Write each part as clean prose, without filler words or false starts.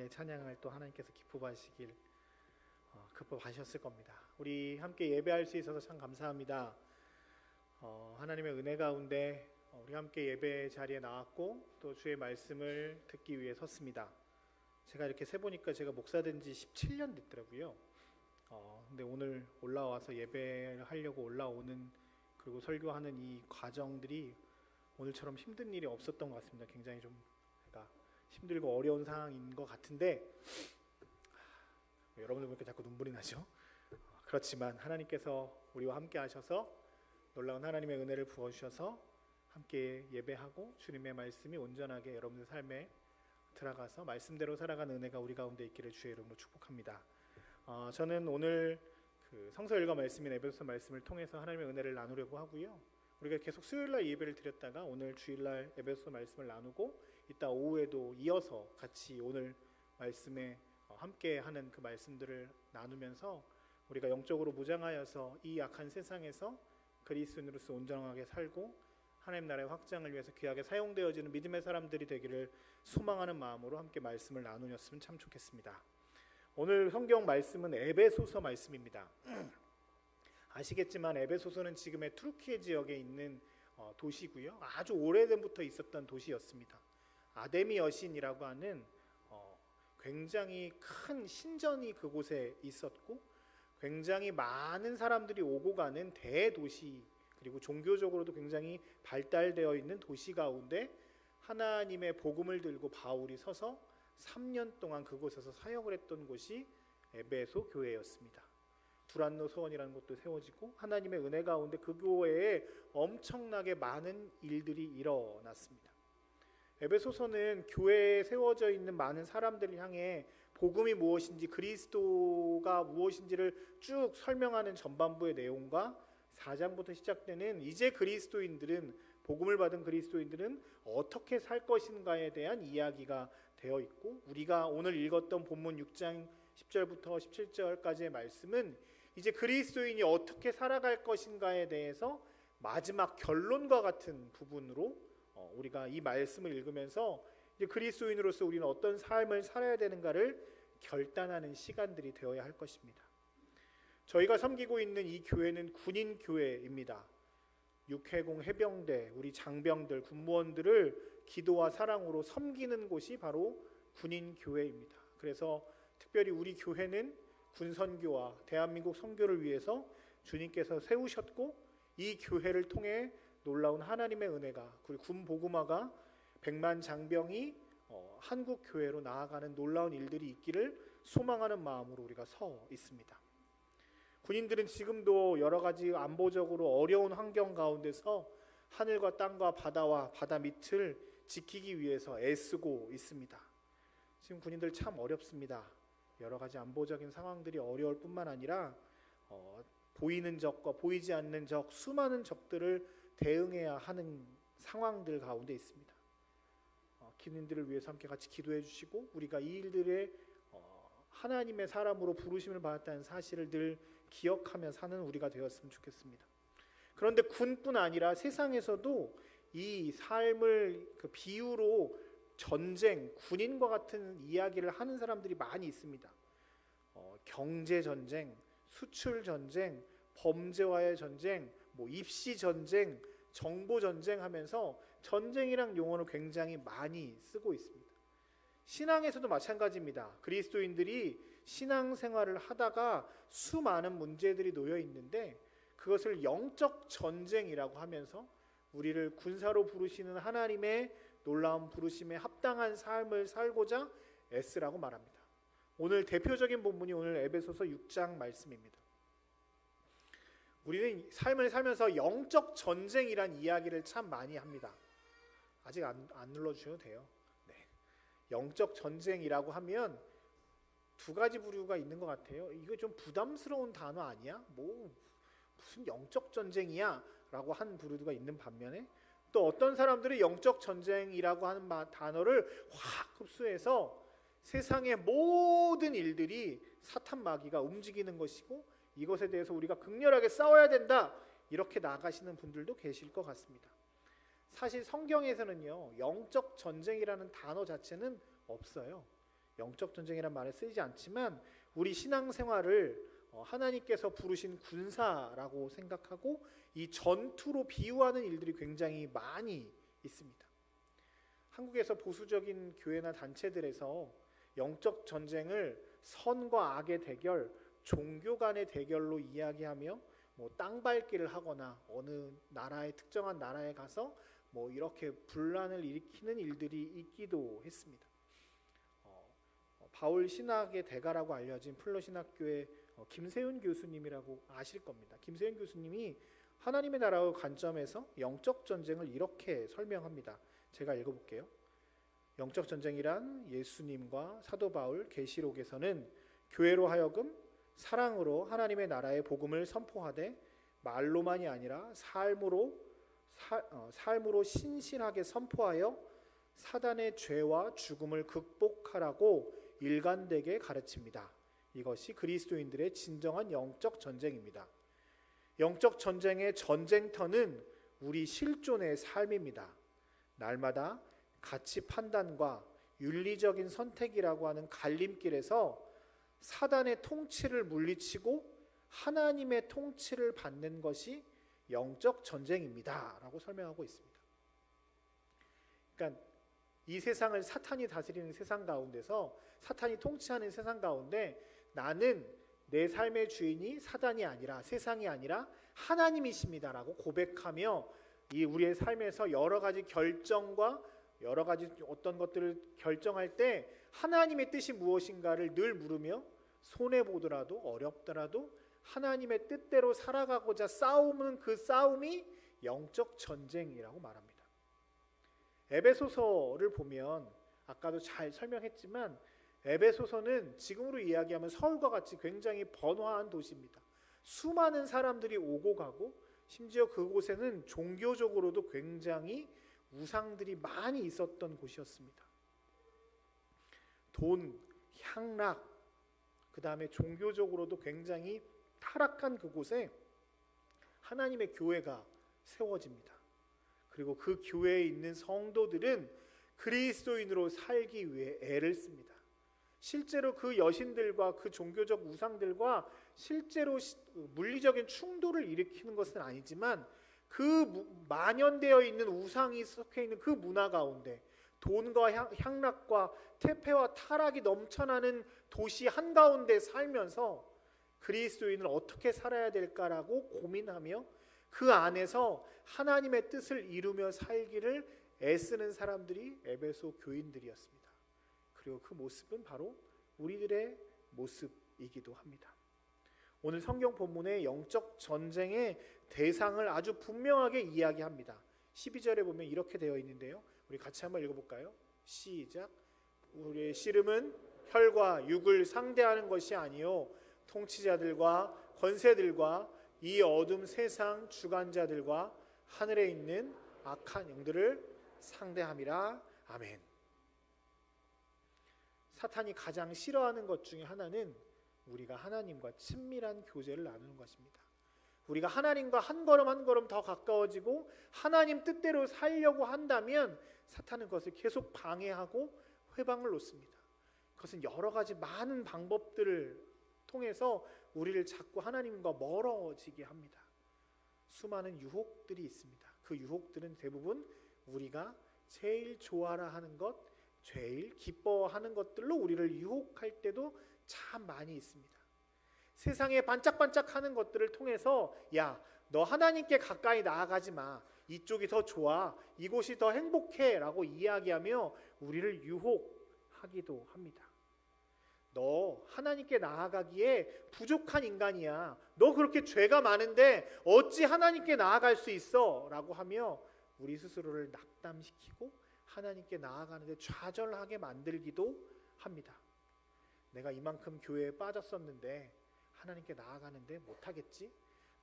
나의 찬양을 또 하나님께서 기뻐하셨을 겁니다. 우리 함께 예배할 수 있어서 참 감사합니다. 하나님의 은혜 가운데 우리 함께 예배 자리에 나왔고 또 주의 말씀을 듣기 위해 섰습니다. 제가 이렇게 세보니까 제가 목사 된 지 17년 됐더라고요. 근데 오늘 올라와서 예배를 하려고 올라오는 그리고 설교하는 이 과정들이 오늘처럼 힘든 일이 없었던 것 같습니다. 굉장히 좀 제가 힘들고 어려운 상황인 것 같은데 여러분들 보니까 자꾸 눈물이 나죠. 그렇지만 하나님께서 우리와 함께 하셔서 놀라운 하나님의 은혜를 부어주셔서 함께 예배하고 주님의 말씀이 온전하게 여러분들 삶에 들어가서 말씀대로 살아가는 은혜가 우리 가운데 있기를 주의 이름으로 축복합니다. 저는 오늘 성서 일과 말씀인 에베소서 말씀을 통해서 하나님의 은혜를 나누려고 하고요. 우리가 계속 수요일날 예배를 드렸다가 오늘 주일날 에베소서 말씀을 나누고 이따 오후에도 이어서 같이 오늘 말씀에 함께 하는 그 말씀들을 나누면서 우리가 영적으로 무장하여서 이 악한 세상에서 그리스도인으로서 온전하게 살고 하나님 나라의 확장을 위해서 귀하게 사용되어지는 믿음의 사람들이 되기를 소망하는 마음으로 함께 말씀을 나누었으면 참 좋겠습니다. 오늘 성경 말씀은 에베소서 말씀입니다. 아시겠지만 에베소서는 지금의 투르키예 지역에 있는 도시고요. 아주 오래전부터 있었던 도시였습니다. 아데미 여신이라고 하는 굉장히 큰 신전이 그곳에 있었고 굉장히 많은 사람들이 오고 가는 대도시, 그리고 종교적으로도 굉장히 발달되어 있는 도시 가운데 하나님의 복음을 들고 바울이 서서 3년 동안 그곳에서 사역을 했던 곳이 에베소 교회였습니다. 두란노 서원이라는 곳도 세워지고 하나님의 은혜 가운데 그 교회에 엄청나게 많은 일들이 일어났습니다. 에베소서는 교회에 세워져 있는 많은 사람들을 향해 복음이 무엇인지 그리스도가 무엇인지를 쭉 설명하는 전반부의 내용과 4장부터 시작되는 이제 그리스도인들은 복음을 받은 그리스도인들은 어떻게 살 것인가에 대한 이야기가 되어 있고 우리가 오늘 읽었던 본문 6장 10절부터 17절까지의 말씀은 이제 그리스도인이 어떻게 살아갈 것인가에 대해서 마지막 결론과 같은 부분으로 우리가 이 말씀을 읽으면서 이제 그리스도인으로서 우리는 어떤 삶을 살아야 되는가를 결단하는 시간들이 되어야 할 것입니다. 저희가 섬기고 있는 이 교회는 군인 교회입니다. 육해공 해병대, 우리 장병들, 군무원들을 기도와 사랑으로 섬기는 곳이 바로 군인 교회입니다. 그래서 특별히 우리 교회는 군선교와 대한민국 선교를 위해서 주님께서 세우셨고 이 교회를 통해 놀라운 하나님의 은혜가 그리고 군복음화가 100만 장병이 한국 교회로 나아가는 놀라운 일들이 있기를 소망하는 마음으로 우리가 서 있습니다. 군인들은 지금도 여러 가지 안보적으로 어려운 환경 가운데서 하늘과 땅과 바다와 바다 밑을 지키기 위해서 애쓰고 있습니다. 지금 군인들 참 어렵습니다. 여러 가지 안보적인 상황들이 어려울 뿐만 아니라 보이는 적과 보이지 않는 적, 수많은 적들을 대응해야 하는 상황들 가운데 있습니다. 군인들을 위해서 함께 같이 기도해 주시고 우리가 이 일들에 하나님의 사람으로 부르심을 받았다는 사실을 늘 기억하며 사는 우리가 되었으면 좋겠습니다. 그런데 군뿐 아니라 세상에서도 이 삶을 그 비유로 전쟁, 군인과 같은 이야기를 하는 사람들이 많이 있습니다. 경제 전쟁, 수출 전쟁, 범죄와의 전쟁, 입시 전쟁, 정보 전쟁 하면서 전쟁이란 용어를 굉장히 많이 쓰고 있습니다. 신앙에서도 마찬가지입니다. 그리스도인들이 신앙생활을 하다가 수많은 문제들이 놓여 있는데 그것을 영적 전쟁이라고 하면서 우리를 군사로 부르시는 하나님의 놀라운 부르심에 합당한 삶을 살고자 애쓰라고 말합니다. 오늘 대표적인 본문이 오늘 에베소서 6장 말씀입니다. 우리는 삶을 살면서 영적 전쟁이란 이야기를 참 많이 합니다. 아직 안 눌러주셔도 돼요. 네. 영적 전쟁이라고 하면 두 가지 부류가 있는 것 같아요. 이거 좀 부담스러운 단어 아니야? 무슨 영적 전쟁이야? 라고 한 부류가 있는 반면에 또 어떤 사람들이 영적 전쟁이라고 하는 단어를 확 흡수해서 세상의 모든 일들이 사탄 마귀가 움직이는 것이고 이것에 대해서 우리가 극렬하게 싸워야 된다 이렇게 나가시는 분들도 계실 것 같습니다. 사실 성경에서는요 영적 전쟁이라는 단어 자체는 없어요. 영적 전쟁이란 말을 쓰지 않지만 우리 신앙생활을 하나님께서 부르신 군사라고 생각하고 이 전투로 비유하는 일들이 굉장히 많이 있습니다. 한국에서 보수적인 교회나 단체들에서 영적 전쟁을 선과 악의 대결, 종교 간의 대결로 이야기하며 땅 밟기를 하거나 어느 나라의 특정한 나라에 가서 이렇게 분란을 일으키는 일들이 있기도 했습니다. 바울 신학의 대가라고 알려진 플러신학교의 김세윤 교수님이라고 아실 겁니다. 김세윤 교수님이 하나님의 나라의 관점에서 영적 전쟁을 이렇게 설명합니다. 제가 읽어볼게요. 영적 전쟁이란 예수님과 사도 바울 계시록에서는 교회로 하여금 사랑으로 하나님의 나라의 복음을 선포하되 말로만이 아니라 삶으로 신실하게 선포하여 사단의 죄와 죽음을 극복하라고 일관되게 가르칩니다. 이것이 그리스도인들의 진정한 영적 전쟁입니다. 영적 전쟁의 전쟁터는 우리 실존의 삶입니다. 날마다 가치 판단과 윤리적인 선택이라고 하는 갈림길에서 사단의 통치를 물리치고 하나님의 통치를 받는 것이 영적 전쟁입니다 라고 설명하고 있습니다. 그러니까 이 세상을 사탄이 다스리는 세상 가운데서, 사탄이 통치하는 세상 가운데 나는 내 삶의 주인이 사단이 아니라, 세상이 아니라 하나님이십니다 라고 고백하며 이 우리의 삶에서 여러 가지 결정과 여러 가지 어떤 것들을 결정할 때 하나님의 뜻이 무엇인가를 늘 물으며 손해보더라도 어렵더라도 하나님의 뜻대로 살아가고자 싸우는 그 싸움이 영적 전쟁이라고 말합니다. 에베소서를 보면 아까도 잘 설명했지만 에베소서는 지금으로 이야기하면 서울과 같이 굉장히 번화한 도시입니다. 수많은 사람들이 오고 가고 심지어 그곳에는 종교적으로도 굉장히 우상들이 많이 있었던 곳이었습니다. 돈, 향락, 그 다음에 종교적으로도 굉장히 타락한 그곳에 하나님의 교회가 세워집니다. 그리고 그 교회에 있는 성도들은 그리스도인으로 살기 위해 애를 씁니다. 실제로 그 여신들과 그 종교적 우상들과 실제로 물리적인 충돌을 일으키는 것은 아니지만 그 만연되어 있는 우상이 속해 있는 그 문화 가운데 돈과 향락과 퇴폐와 타락이 넘쳐나는 도시 한가운데 살면서 그리스도인을 어떻게 살아야 될까라고 고민하며 그 안에서 하나님의 뜻을 이루며 살기를 애쓰는 사람들이 에베소 교인들이었습니다. 그리고 그 모습은 바로 우리들의 모습이기도 합니다. 오늘 성경 본문의 영적 전쟁의 대상을 아주 분명하게 이야기합니다. 12절에 보면 이렇게 되어 있는데요. 우리 같이 한번 읽어볼까요? 시작. 우리의 씨름은 혈과 육을 상대하는 것이 아니요 통치자들과 권세들과 이 어둠 세상 주관자들과 하늘에 있는 악한 영들을 상대함이라. 아멘. 사탄이 가장 싫어하는 것 중에 하나는 우리가 하나님과 친밀한 교제를 나누는 것입니다. 우리가 하나님과 한 걸음 한 걸음 더 가까워지고 하나님 뜻대로 살려고 한다면 사탄은 그것을 계속 방해하고 회방을 놓습니다. 그것은 여러 가지 많은 방법들을 통해서 우리를 자꾸 하나님과 멀어지게 합니다. 수많은 유혹들이 있습니다. 그 유혹들은 대부분 우리가 제일 좋아라 하는 것, 제일 기뻐하는 것들로 우리를 유혹할 때도 참 많이 있습니다. 세상에 반짝반짝하는 것들을 통해서 야, 너 하나님께 가까이 나아가지 마. 이쪽이 더 좋아. 이곳이 더 행복해 라고 이야기하며 우리를 유혹하기도 합니다. 너 하나님께 나아가기에 부족한 인간이야. 너 그렇게 죄가 많은데 어찌 하나님께 나아갈 수 있어? 라고 하며 우리 스스로를 낙담시키고 하나님께 나아가는데 좌절하게 만들기도 합니다. 내가 이만큼 교회에 빠졌었는데 하나님께 나아가는데 못하겠지?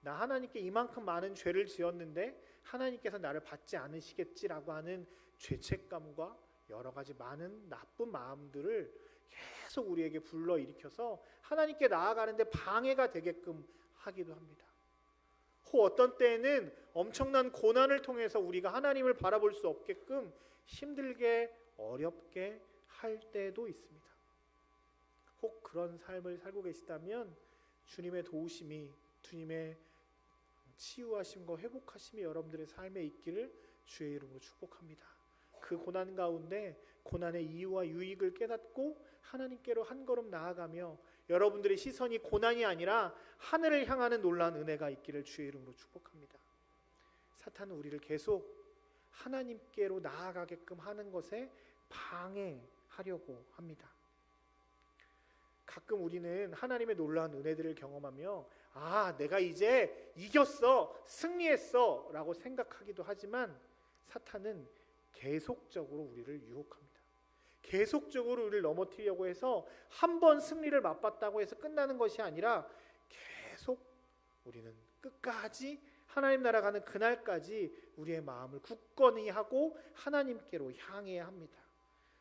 나 하나님께 이만큼 많은 죄를 지었는데 하나님께서 나를 받지 않으시겠지라고 하는 죄책감과 여러 가지 많은 나쁜 마음들을 계속 우리에게 불러일으켜서 하나님께 나아가는데 방해가 되게끔 하기도 합니다. 혹 어떤 때에는 엄청난 고난을 통해서 우리가 하나님을 바라볼 수 없게끔 힘들게 어렵게 할 때도 있습니다. 혹 그런 삶을 살고 계시다면 주님의 도우심이, 주님의 치유하심과 회복하심이 여러분들의 삶에 있기를 주의 이름으로 축복합니다. 그 고난 가운데 고난의 이유와 유익을 깨닫고 하나님께로 한 걸음 나아가며 여러분들의 시선이 고난이 아니라 하늘을 향하는 놀라운 은혜가 있기를 주의 이름으로 축복합니다. 사탄은 우리를 계속 하나님께로 나아가게끔 하는 것에 방해하려고 합니다. 가끔 우리는 하나님의 놀라운 은혜들을 경험하며 내가 이제 이겼어, 승리했어 라고 생각하기도 하지만 사탄은 계속적으로 우리를 유혹합니다. 계속적으로 우리를 넘어뜨리려고 해서 한 번 승리를 맛봤다고 해서 끝나는 것이 아니라 계속 우리는 끝까지 하나님 나라 가는 그날까지 우리의 마음을 굳건히 하고 하나님께로 향해야 합니다.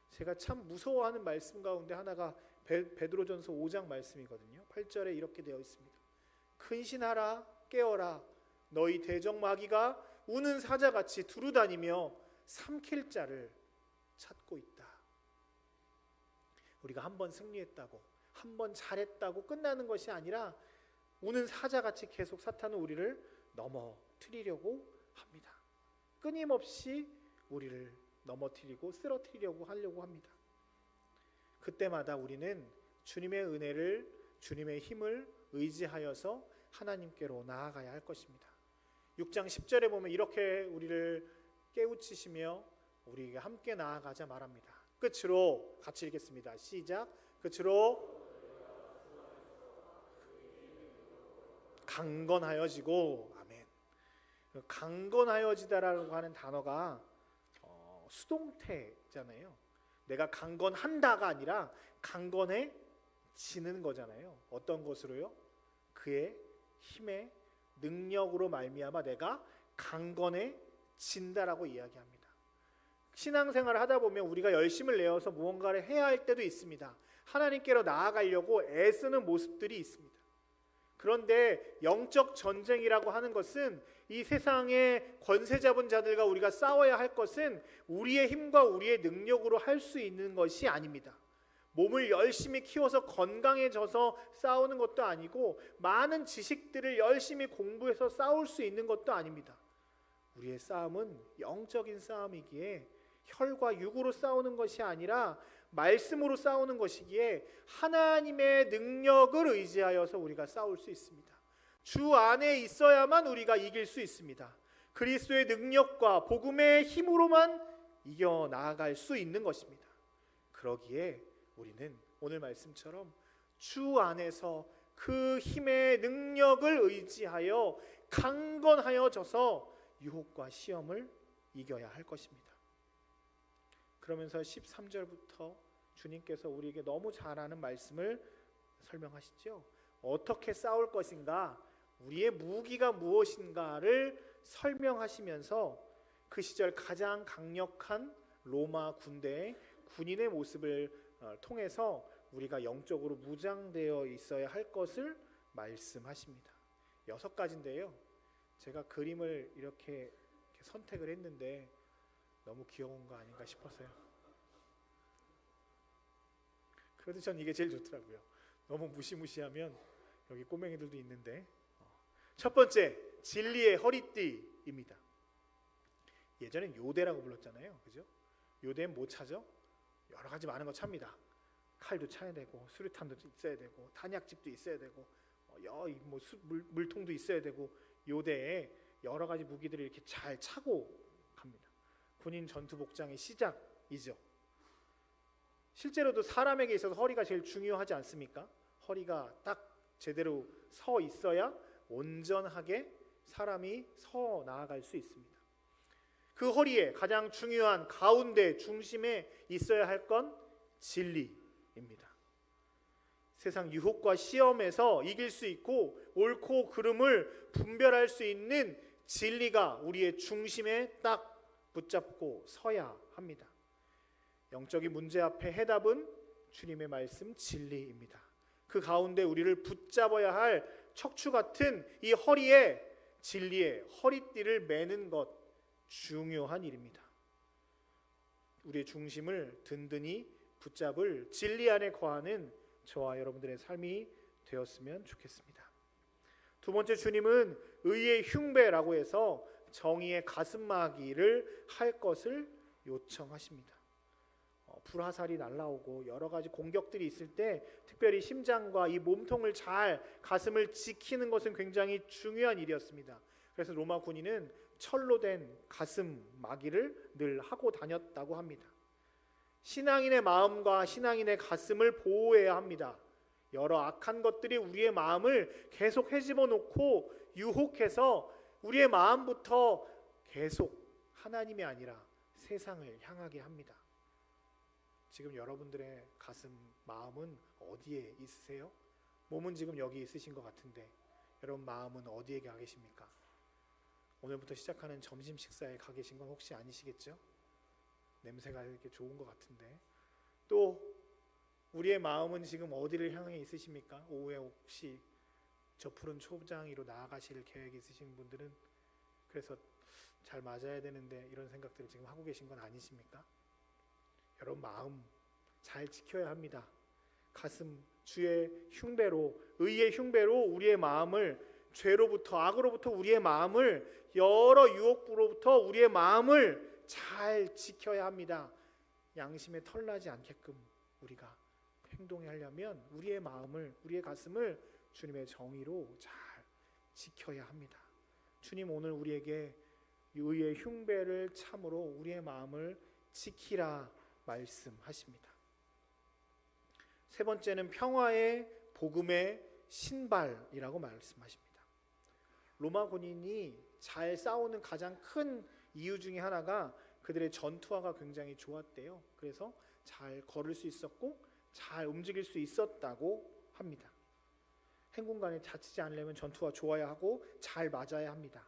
제가 참 무서워하는 말씀 가운데 하나가 베드로전서 5장 말씀이거든요. 8절에 이렇게 되어 있습니다. 근신하라, 깨어라. 너희 대적 마귀가 우는 사자같이 두루다니며 삼킬 자를 찾고 있다. 우리가 한 번 승리했다고, 한 번 잘했다고 끝나는 것이 아니라 우는 사자같이 계속 사탄은 우리를 넘어뜨리려고 합니다. 끊임없이 우리를 넘어뜨리고 쓰러뜨리려고 하려고 합니다. 그때마다 우리는 주님의 은혜를, 주님의 힘을 의지하여서 하나님께로 나아가야 할 것입니다. 6장 10절에 보면 이렇게 우리를 깨우치시며 우리에게 함께 나아가자 말합니다. 끝으로 같이 읽겠습니다. 시작. 끝으로 강건하여지고, 아멘. 강건하여지다라고 하는 단어가 수동태잖아요. 내가 강건한다가 아니라 강건해지는 거잖아요. 어떤 것으로요? 그의 힘의 능력으로 말미암아 내가 강건해진다라고 이야기합니다. 신앙생활을 하다 보면 우리가 열심을 내어서 무언가를 해야 할 때도 있습니다. 하나님께로 나아가려고 애쓰는 모습들이 있습니다. 그런데 영적 전쟁이라고 하는 것은 이 세상의 권세 잡은 자들과 우리가 싸워야 할 것은 우리의 힘과 우리의 능력으로 할 수 있는 것이 아닙니다. 몸을 열심히 키워서 건강해져서 싸우는 것도 아니고 많은 지식들을 열심히 공부해서 싸울 수 있는 것도 아닙니다. 우리의 싸움은 영적인 싸움이기에 혈과 육으로 싸우는 것이 아니라 말씀으로 싸우는 것이기에 하나님의 능력을 의지하여서 우리가 싸울 수 있습니다. 주 안에 있어야만 우리가 이길 수 있습니다. 그리스도의 능력과 복음의 힘으로만 이겨 나아갈 수 있는 것입니다. 그러기에 우리는 오늘 말씀처럼 주 안에서 그 힘의 능력을 의지하여 강건하여져서 유혹과 시험을 이겨야 할 것입니다. 그러면서 13절부터 주님께서 우리에게 너무 잘 아는 말씀을 설명하시죠. 어떻게 싸울 것인가, 우리의 무기가 무엇인가를 설명하시면서 그 시절 가장 강력한 로마 군대의 군인의 모습을 통해서 우리가 영적으로 무장되어 있어야 할 것을 말씀하십니다. 6가지인데요. 제가 그림을 이렇게 선택을 했는데 너무 귀여운 거 아닌가 싶어서요. 그래도 전 이게 제일 좋더라고요. 너무 무시무시하면 여기 꼬맹이들도 있는데, 첫 번째, 진리의 허리띠입니다. 예전엔 요대라고 불렀잖아요, 그죠? 요대는 뭐 차죠? 여러 가지 많은 거 찹니다. 칼도 차야 되고, 수류탄도 있어야 되고, 탄약집도 있어야 되고, 물통도 있어야 되고, 요대에 여러 가지 무기들을 이렇게 잘 차고 갑니다. 군인 전투 복장의 시작이죠. 실제로도 사람에게 있어서 허리가 제일 중요하지 않습니까? 허리가 딱 제대로 서 있어야 온전하게 사람이 서 나아갈 수 있습니다. 그 허리에 가장 중요한 가운데 중심에 있어야 할 건 진리입니다. 세상 유혹과 시험에서 이길 수 있고 옳고 그름을 분별할 수 있는 진리가 우리의 중심에 딱 붙잡고 서야 합니다. 영적인 문제 앞에 해답은 주님의 말씀 진리입니다. 그 가운데 우리를 붙잡아야 할 척추 같은 이 허리에 진리의 허리띠를 매는 것, 중요한 일입니다. 우리의 중심을 든든히 붙잡을 진리 안에 거하는 저와 여러분들의 삶이 되었으면 좋겠습니다. 두 번째, 주님은 의의 흉배라고 해서 정의의 가슴막이를 할 것을 요청하십니다. 불화살이 날라오고 여러 가지 공격들이 있을 때 특별히 심장과 이 몸통을 잘 가슴을 지키는 것은 굉장히 중요한 일이었습니다. 그래서 로마 군인은 철로 된 가슴 마기를 늘 하고 다녔다고 합니다. 신앙인의 마음과 신앙인의 가슴을 보호해야 합니다. 여러 악한 것들이 우리의 마음을 계속 헤집어 놓고 유혹해서 우리의 마음부터 계속 하나님이 아니라 세상을 향하게 합니다. 지금 여러분들의 가슴, 마음은 어디에 있으세요? 몸은 지금 여기 있으신 것 같은데 여러분 마음은 어디에 가 계십니까? 오늘부터 시작하는 점심 식사에 가 계신 건 혹시 아니시겠죠? 냄새가 이렇게 좋은 것 같은데. 또 우리의 마음은 지금 어디를 향해 있으십니까? 오후에 혹시 저 푸른 초장위로 나아가실 계획 있으신 분들은 그래서 잘 맞아야 되는데 이런 생각들을 지금 하고 계신 건 아니십니까? 여러분 마음 잘 지켜야 합니다. 가슴, 주의 흉배로, 의의 흉배로 우리의 마음을, 죄로부터, 악으로부터 우리의 마음을, 여러 유혹으로부터 우리의 마음을 잘 지켜야 합니다. 양심에 털나지 않게끔 우리가 행동하려면 우리의 마음을, 우리의 가슴을 주님의 정의로 잘 지켜야 합니다. 주님 오늘 우리에게 의의 흉배를 참으로 우리의 마음을 지키라 말씀하십니다. 세 번째는 평화의 복음의 신발이라고 말씀하십니다. 로마 군인이 잘 싸우는 가장 큰 이유 중에 하나가 그들의 전투화가 굉장히 좋았대요. 그래서 잘 걸을 수 있었고 잘 움직일 수 있었다고 합니다. 행군간에 다치지 않으려면 전투화 좋아야 하고 잘 맞아야 합니다.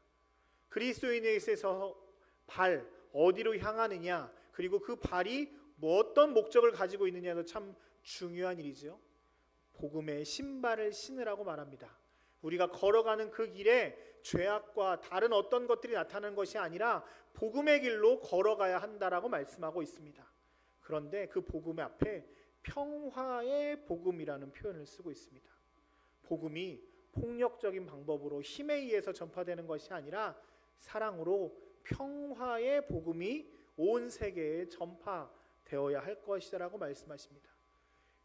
그리스도인에 있어서 발 어디로 향하느냐, 그리고 그 발이 어떤 목적을 가지고 있느냐도 참 중요한 일이죠. 복음의 신발을 신으라고 말합니다. 우리가 걸어가는 그 길에 죄악과 다른 어떤 것들이 나타나는 것이 아니라 복음의 길로 걸어가야 한다라고 말씀하고 있습니다. 그런데 그 복음 앞에 평화의 복음이라는 표현을 쓰고 있습니다. 복음이 폭력적인 방법으로 힘에 의해서 전파되는 것이 아니라 사랑으로 평화의 복음이 온 세계에 전파되어야 할 것이라고 말씀하십니다.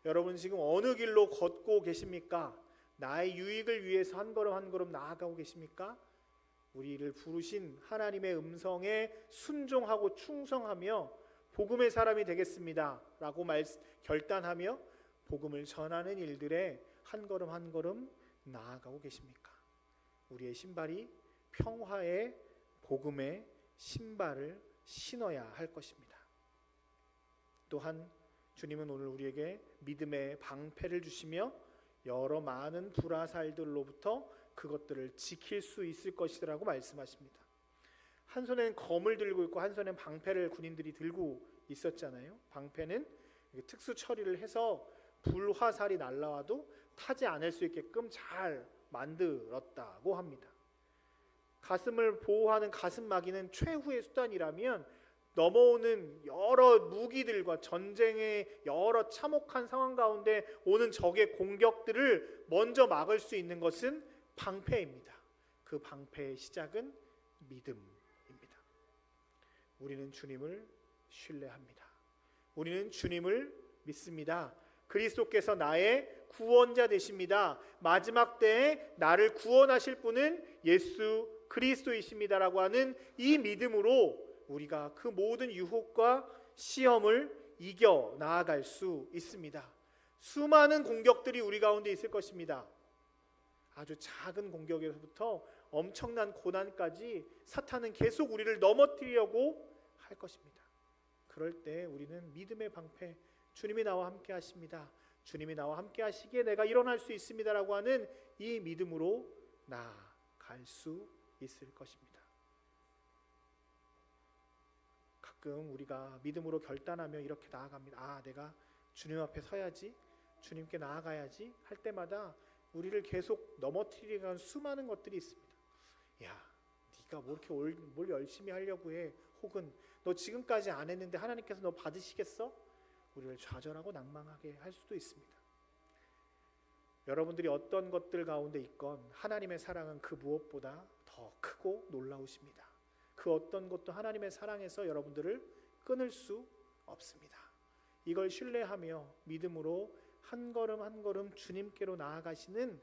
여러분 지금 어느 길로 걷고 계십니까? 나의 유익을 위해서 한 걸음 한 걸음 나아가고 계십니까? 우리를 부르신 하나님의 음성에 순종하고 충성하며 복음의 사람이 되겠습니다 라고 결단하며 복음을 전하는 일들에 한 걸음 한 걸음 나아가고 계십니까? 우리의 신발이 평화의 복음의 신발을 신어야 할 것입니다. 또한 주님은 오늘 우리에게 믿음의 방패를 주시며 여러 많은 불화살들로부터 그것들을 지킬 수 있을 것이라고 말씀하십니다. 한 손에는 검을 들고 있고 한 손에는 방패를 군인들이 들고 있었잖아요. 방패는 특수 처리를 해서 불화살이 날라와도 타지 않을 수 있게끔 잘 만들었다고 합니다. 가슴을 보호하는 가슴막이는 최후의 수단이라면 넘어오는 여러 무기들과 전쟁의 여러 참혹한 상황 가운데 오는 적의 공격들을 먼저 막을 수 있는 것은 방패입니다. 그 방패의 시작은 믿음입니다. 우리는 주님을 신뢰합니다. 우리는 주님을 믿습니다. 그리스도께서 나의 구원자 되십니다. 마지막 때에 나를 구원하실 분은 예수 그리스도이십니다라고 하는 이 믿음으로 우리가 그 모든 유혹과 시험을 이겨 나아갈 수 있습니다. 수많은 공격들이 우리 가운데 있을 것입니다. 아주 작은 공격에서부터 엄청난 고난까지 사탄은 계속 우리를 넘어뜨리려고 할 것입니다. 그럴 때 우리는 믿음의 방패, 주님이 나와 함께 하십니다. 주님이 나와 함께 하시기에 내가 일어날 수 있습니다라고 하는 이 믿음으로 나아갈 수 있을 것입니다. 가끔 우리가 믿음으로 결단하며 이렇게 나아갑니다. 내가 주님 앞에 서야지, 주님께 나아가야지 할 때마다 우리를 계속 넘어뜨리는 수많은 것들이 있습니다. 야, 네가 뭐 이렇게 뭘 열심히 하려고 해? 혹은 너 지금까지 안 했는데 하나님께서 너 받으시겠어? 우리를 좌절하고 낭망하게 할 수도 있습니다. 여러분들이 어떤 것들 가운데 있건 하나님의 사랑은 그 무엇보다 더 크고 놀라우십니다. 그 어떤 것도 하나님의 사랑에서 여러분들을 끊을 수 없습니다. 이걸 신뢰하며 믿음으로 한 걸음 한 걸음 주님께로 나아가시는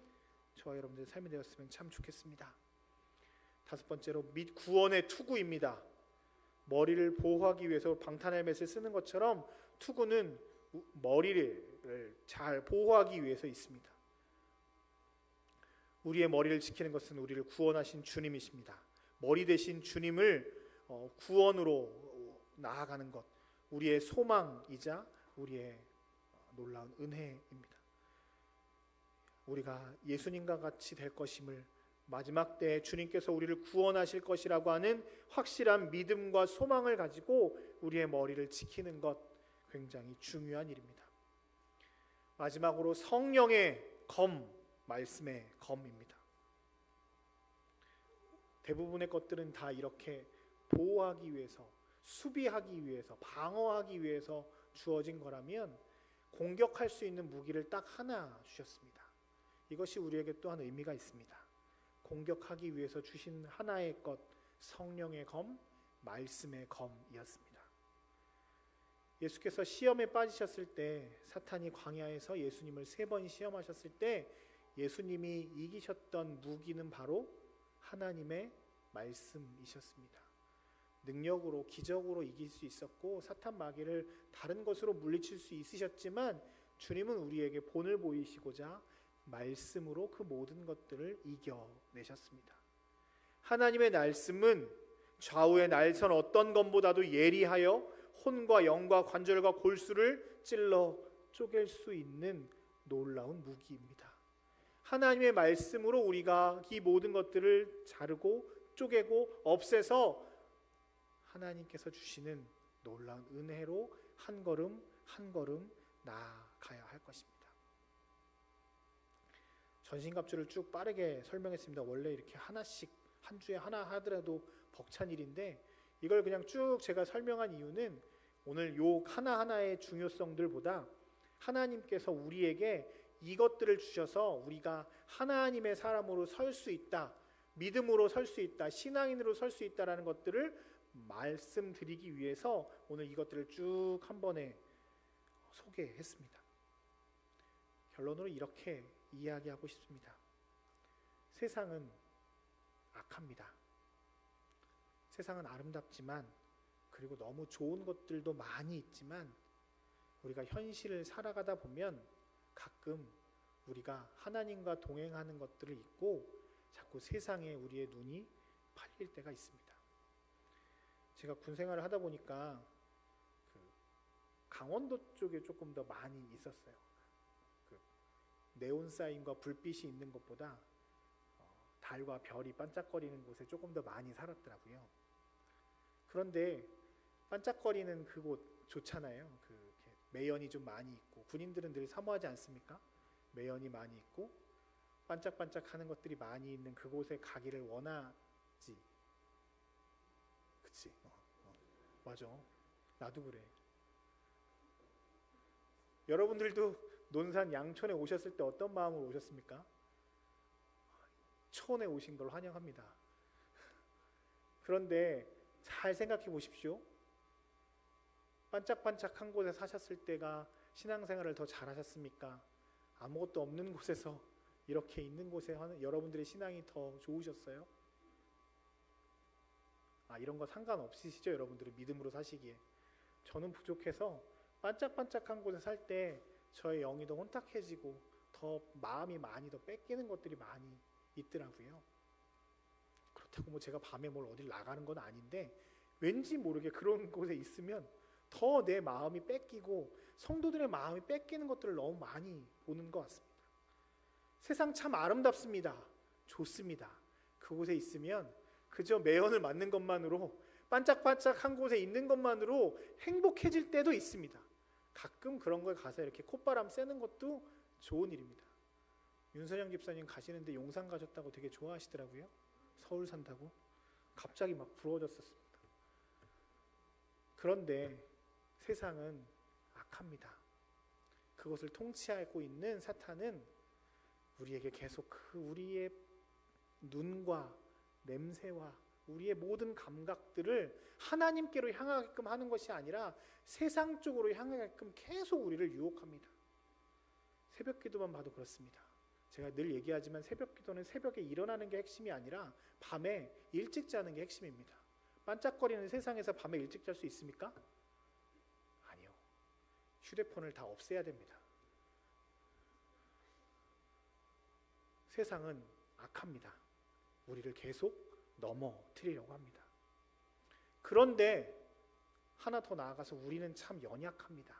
저와 여러분들의 삶이 되었으면 참 좋겠습니다. 다섯 번째로 구원의 투구입니다. 머리를 보호하기 위해서 방탄헬멧을 쓰는 것처럼 투구는 머리를 잘 보호하기 위해서 있습니다. 우리의 머리를 지키는 것은 우리를 구원하신 주님이십니다. 머리 대신 주님을 구원으로 나아가는 것, 우리의 소망이자 우리의 놀라운 은혜입니다. 우리가 예수님과 같이 될 것임을, 마지막 때에 주님께서 우리를 구원하실 것이라고 하는 확실한 믿음과 소망을 가지고 우리의 머리를 지키는 것, 굉장히 중요한 일입니다. 마지막으로 성령의 검, 말씀의 검입니다. 대부분의 것들은 다 이렇게 보호하기 위해서, 수비하기 위해서, 방어하기 위해서 주어진 거라면 공격할 수 있는 무기를 딱 하나 주셨습니다. 이것이 우리에게 또한 의미가 있습니다. 공격하기 위해서 주신 하나의 것, 성령의 검, 말씀의 검이었습니다. 예수께서 시험에 빠지셨을 때, 사탄이 광야에서 예수님을 3번 시험하셨을 때 예수님이 이기셨던 무기는 바로 하나님의 말씀이셨습니다. 능력으로, 기적으로 이길 수 있었고 사탄 마귀를 다른 것으로 물리칠 수 있으셨지만 주님은 우리에게 본을 보이시고자 말씀으로 그 모든 것들을 이겨내셨습니다. 하나님의 말씀은 좌우의 날선 어떤 검보다도 예리하여 혼과 영과 관절과 골수를 찔러 쪼갤 수 있는 놀라운 무기입니다. 하나님의 말씀으로 우리가 이 모든 것들을 자르고 쪼개고 없애서 하나님께서 주시는 놀라운 은혜로 한 걸음 한 걸음 나아가야 할 것입니다. 전신갑주를 쭉 빠르게 설명했습니다. 원래 이렇게 하나씩 한 주에 하나 하더라도 벅찬 일인데 이걸 그냥 쭉 제가 설명한 이유는 오늘 요 하나하나의 중요성들보다 하나님께서 우리에게 이것들을 주셔서 우리가 하나님의 사람으로 설 수 있다, 믿음으로 설 수 있다, 신앙인으로 설 수 있다라는 것들을 말씀드리기 위해서 오늘 이것들을 쭉 한 번에 소개했습니다. 결론으로 이렇게 이야기하고 싶습니다. 세상은 악합니다. 세상은 아름답지만, 그리고 너무 좋은 것들도 많이 있지만 우리가 현실을 살아가다 보면 가끔 우리가 하나님과 동행하는 것들을 잊고 자꾸 세상에 우리의 눈이 팔릴 때가 있습니다. 제가 군 생활을 하다 보니까 강원도 쪽에 조금 더 많이 있었어요. 네온사인과 불빛이 있는 것보다 달과 별이 반짝거리는 곳에 조금 더 많이 살았더라고요. 그런데 반짝거리는 그곳 좋잖아요. 매연이 좀 많이 있고, 군인들은 늘 사모하지 않습니까? 매연이 많이 있고 반짝반짝하는 것들이 많이 있는 그곳에 가기를 원하지. 그치? 맞아. 나도 그래. 여러분들도 논산 양촌에 오셨을 때 어떤 마음으로 오셨습니까? 초원에 오신 걸 환영합니다. 그런데 잘 생각해 보십시오. 반짝반짝한 곳에 사셨을 때가 신앙생활을 더 잘하셨습니까? 아무것도 없는 곳에서 이렇게 있는 곳에 하는 여러분들의 신앙이 더 좋으셨어요? 이런 거 상관없으시죠? 여러분들은 믿음으로 사시기에. 저는 부족해서 반짝반짝한 곳에 살 때 저의 영이 더 혼탁해지고 더 마음이 많이 더 뺏기는 것들이 많이 있더라고요. 그렇다고 뭐 제가 밤에 뭘 어딜 나가는 건 아닌데 왠지 모르게 그런 곳에 있으면 더 내 마음이 뺏기고 성도들의 마음이 뺏기는 것들을 너무 많이 보는 것 같습니다. 세상 참 아름답습니다. 좋습니다. 그곳에 있으면 그저 매연을 맞는 것만으로, 반짝반짝한 곳에 있는 것만으로 행복해질 때도 있습니다. 가끔 그런 거에 가서 이렇게 콧바람 쐬는 것도 좋은 일입니다. 윤선영 집사님 가시는데 용산 가셨다고 되게 좋아하시더라고요. 서울 산다고. 갑자기 막 부러워졌었습니다. 그런데 세상은 악합니다. 그것을 통치하고 있는 사탄은 우리에게 계속 그 우리의 눈과 냄새와 우리의 모든 감각들을 하나님께로 향하게끔 하는 것이 아니라 세상 쪽으로 향하게끔 계속 우리를 유혹합니다. 새벽 기도만 봐도 그렇습니다. 제가 늘 얘기하지만 새벽 기도는 새벽에 일어나는 게 핵심이 아니라 밤에 일찍 자는 게 핵심입니다. 반짝거리는 세상에서 밤에 일찍 잘 수 있습니까? 아니요. 휴대폰을 다 없애야 됩니다. 세상은 악합니다. 우리를 계속 넘어뜨리려고 합니다. 그런데 하나 더 나아가서 우리는 참 연약합니다.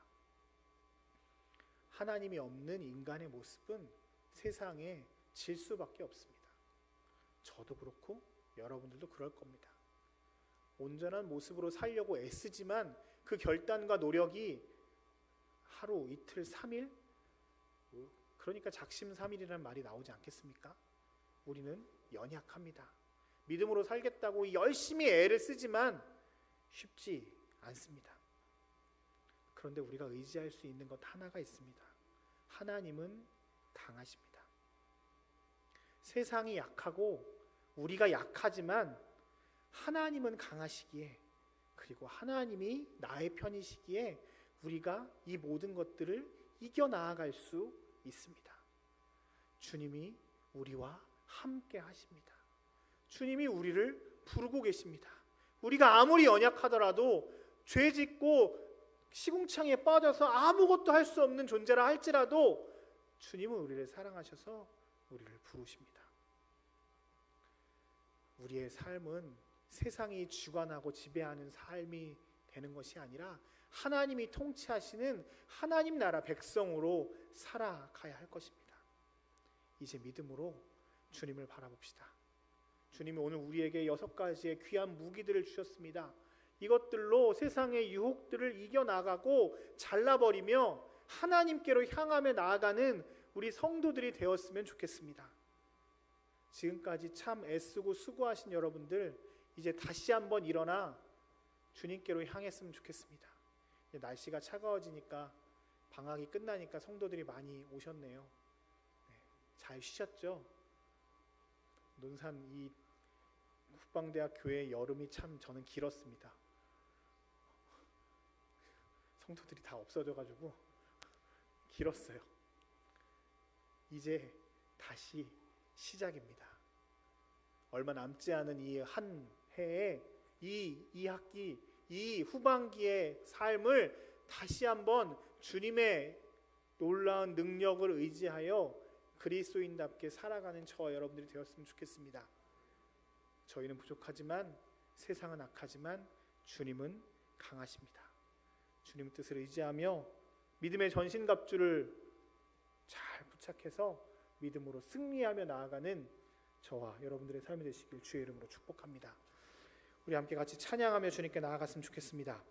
하나님이 없는 인간의 모습은 세상에 질수밖에 없습니다. 저도 그렇고 여러분들도 그럴 겁니다. 온전한 모습으로 살려고 애쓰지만 그 결단과 노력이 하루, 이틀, 3일, 그러니까 작심삼일이라는 말이 나오지 않겠습니까? 우리는 연약합니다. 믿음으로 살겠다고 열심히 애를 쓰지만 쉽지 않습니다. 그런데 우리가 의지할 수 있는 것 하나가 있습니다. 하나님은 강하십니다. 세상이 약하고 우리가 약하지만 하나님은 강하시기에, 그리고 하나님이 나의 편이시기에 우리가 이 모든 것들을 이겨나아갈 수 있습니다. 주님이 우리와 함께 하십니다. 주님이 우리를 부르고 계십니다. 우리가 아무리 연약하더라도 죄 짓고 시궁창에 빠져서 아무것도 할 수 없는 존재라 할지라도 주님은 우리를 사랑하셔서 우리를 부르십니다. 우리의 삶은 세상이 주관하고 지배하는 삶이 되는 것이 아니라 하나님이 통치하시는 하나님 나라 백성으로 살아가야 할 것입니다. 이제 믿음으로 주님을 바라봅시다. 주님이 오늘 우리에게 6가지의 귀한 무기들을 주셨습니다. 이것들로 세상의 유혹들을 이겨나가고 잘라버리며 하나님께로 향하며 나아가는 우리 성도들이 되었으면 좋겠습니다. 지금까지 참 애쓰고 수고하신 여러분들, 이제 다시 한번 일어나 주님께로 향했으면 좋겠습니다. 날씨가 차가워지니까, 방학이 끝나니까 성도들이 많이 오셨네요. 잘 쉬셨죠? 논산 이 국방대학 교회 여름이 참 저는 길었습니다. 성도들이 다 없어져가지고 길었어요. 이제 다시 시작입니다. 얼마 남지 않은 이 한 해에 이 학기, 이 후반기의 삶을 다시 한번 주님의 놀라운 능력을 의지하여 그리스도인답게 살아가는 저와 여러분들이 되었으면 좋겠습니다. 저희는 부족하지만, 세상은 악하지만 주님은 강하십니다. 주님 뜻을 의지하며 믿음의 전신갑주를 잘 부착해서 믿음으로 승리하며 나아가는 저와 여러분들의 삶이 되시길 주의 이름으로 축복합니다. 우리 함께 같이 찬양하며 주님께 나아갔으면 좋겠습니다.